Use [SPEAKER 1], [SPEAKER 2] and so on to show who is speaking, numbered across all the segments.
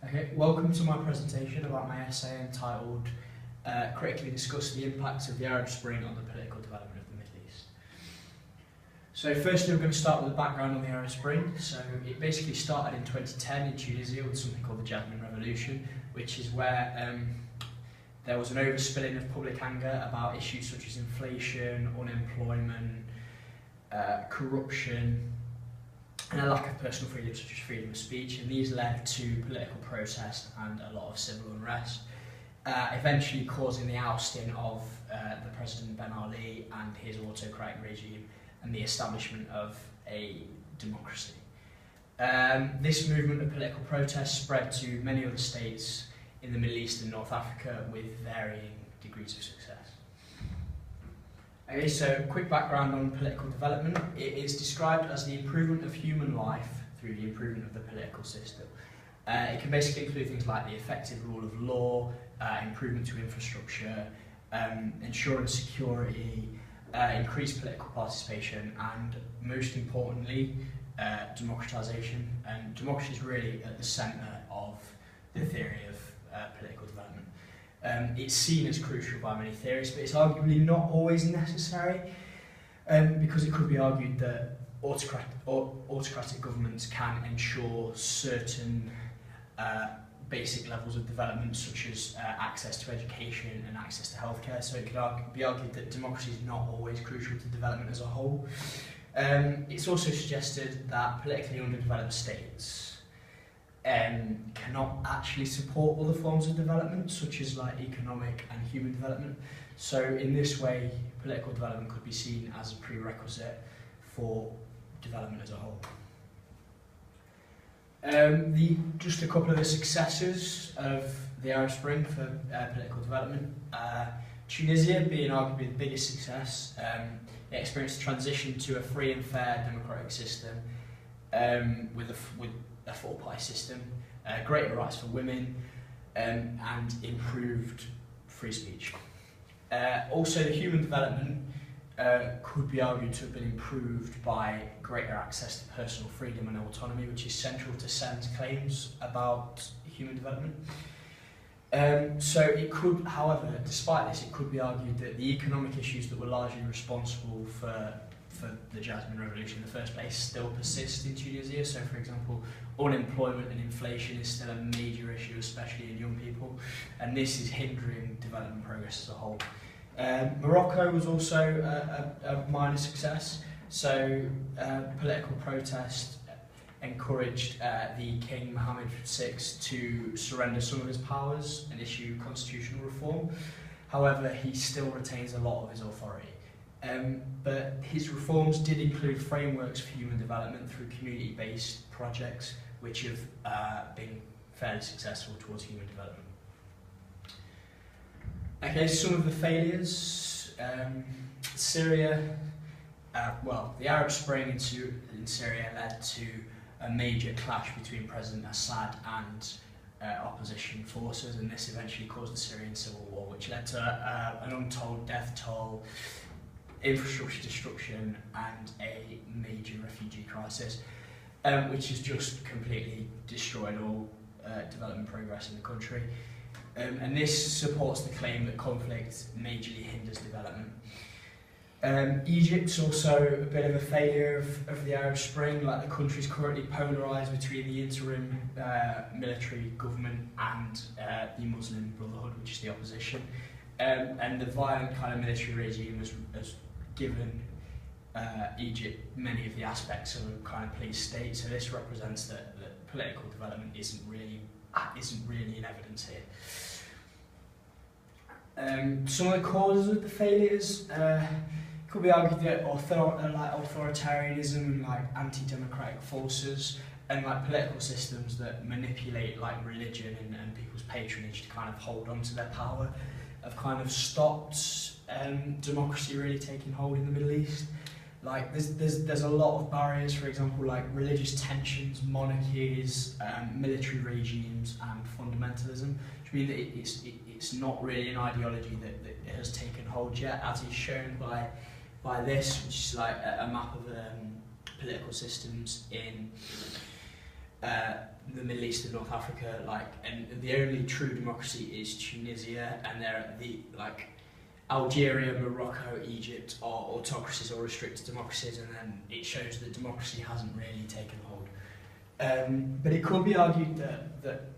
[SPEAKER 1] Okay, welcome to my presentation about my essay entitled Critically Discuss the Impacts of the Arab Spring on the Political Development of the Middle East. So firstly, we're going to start with a background on the Arab Spring. So it basically started in 2010 in Tunisia with something called the Jasmine Revolution, which is where there was an overspilling of public anger about issues such as inflation, unemployment, corruption, and a lack of personal freedom such as freedom of speech, and these led to political protest and a lot of civil unrest, eventually causing the ousting of the President Ben Ali and his autocratic regime and the establishment of a democracy. This movement of political protest spread to many other states in the Middle East and North Africa with varying degrees of success. Okay, so quick background on political development. It is described as the improvement of human life through the improvement of the political system. It can basically include things like the effective rule of law, improvement to infrastructure, ensuring security, increased political participation, and most importantly, democratisation. And democracy is really at the centre of the theory of political development. It's seen as crucial by many theorists, but it's arguably not always necessary, because it could be argued that autocratic governments can ensure certain basic levels of development, such as access to education and access to healthcare. So it could be argued that democracy is not always crucial to development as a whole. It's also suggested that politically underdeveloped states cannot actually support other forms of development, such as like economic and human development. So in this way, political development could be seen as a prerequisite for development as a whole. Just a couple of the successes of the Arab Spring for political development. Tunisia being arguably the biggest success, it experienced a transition to a free and fair democratic system with a four-party system, greater rights for women, and improved free speech. Also, the human development could be argued to have been improved by greater access to personal freedom and autonomy, which is central to SEN's claims about human development. So it could, however, despite this, it could be argued that the economic issues that were largely responsible for the Jasmine Revolution in the first place still persist in Tunisia. So, for example, unemployment and inflation is still a major issue, especially in young people, and this is hindering development progress as a whole. Morocco was also a minor success. So, political protest encouraged the King Mohammed VI to surrender some of his powers and issue constitutional reform. However, he still retains a lot of his authority. But his reforms did include frameworks for human development through community-based projects, which have been fairly successful towards human development. Okay, some of the failures. Syria, the Arab Spring in Syria led to a major clash between President Assad and opposition forces, and this eventually caused the Syrian civil war, which led to an untold death toll, infrastructure destruction, and a major refugee crisis, which has just completely destroyed all development progress in the country. And this supports the claim that conflict majorly hinders development. Egypt's also a bit of a failure of the Arab Spring. Like, the country is currently polarised between the interim military government and the Muslim Brotherhood, which is the opposition. And the violent kind of military regime has given Egypt many of the aspects of a kind of police state. So this represents that political development isn't really in evidence here. Some of the causes of the failures could be argued that authoritarianism and like anti-democratic forces and like political systems that manipulate like religion and people's patronage to kind of hold on to their power have kind of stopped democracy really taking hold in the Middle East. Like there's a lot of barriers, for example, like religious tensions, monarchies, military regimes, and fundamentalism, which mean that it's not really an ideology that has taken hold yet, as is shown by this, which is like a map of political systems in the Middle East and North Africa, and the only true democracy is Tunisia, and they're Algeria, Morocco, Egypt are autocracies or restricted democracies, and then it shows that democracy hasn't really taken hold. But it could be argued that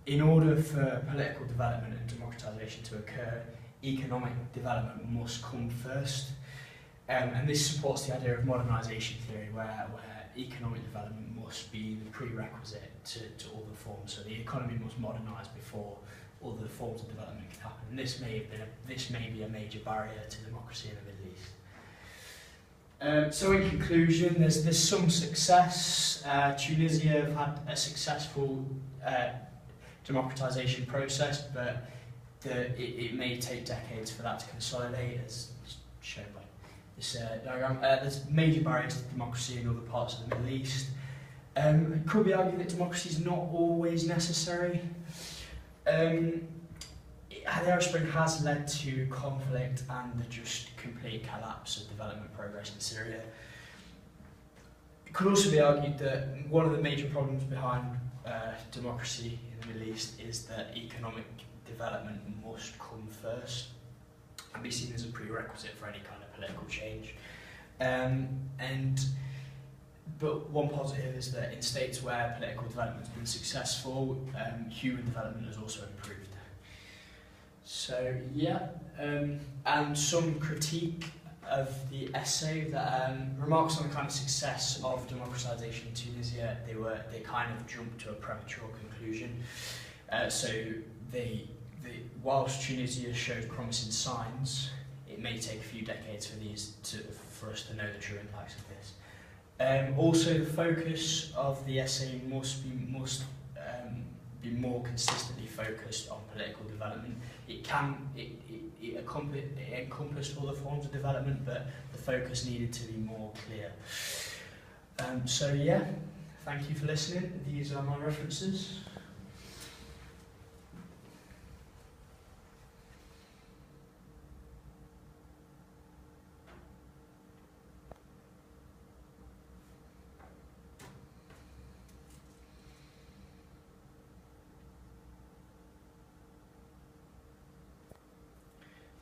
[SPEAKER 1] in order for political development and democratisation to occur, economic development must come first. And this supports the idea of modernisation theory, where economic development must be the prerequisite to other forms. So the economy must modernise before other forms of development can happen. And this may be a major barrier to democracy in the Middle East. So in conclusion, there's some success. Tunisia have had a successful democratisation process, but it may take decades for that to consolidate, as shown by this diagram. There's major barriers to democracy in other parts of the Middle East. It could be argued that democracy is not always necessary. The Arab Spring has led to conflict and the just complete collapse of development progress in Syria. It could also be argued that one of the major problems behind democracy in the Middle East is that economic development must come first and be seen as a prerequisite for any kind of political change. But one positive is that in states where political development has been successful, human development has also improved. So yeah, and some critique of the essay that remarks on the kind of success of democratisation in Tunisia. They kind of jumped to a premature conclusion. Whilst Tunisia showed promising signs, it may take a few decades for us to know the true impacts of this. Also, the focus of the essay must be more consistently focused on political development. It encompassed other forms of development, but the focus needed to be more clear. So yeah, thank you for listening. These are my references.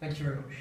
[SPEAKER 1] Thank you very much.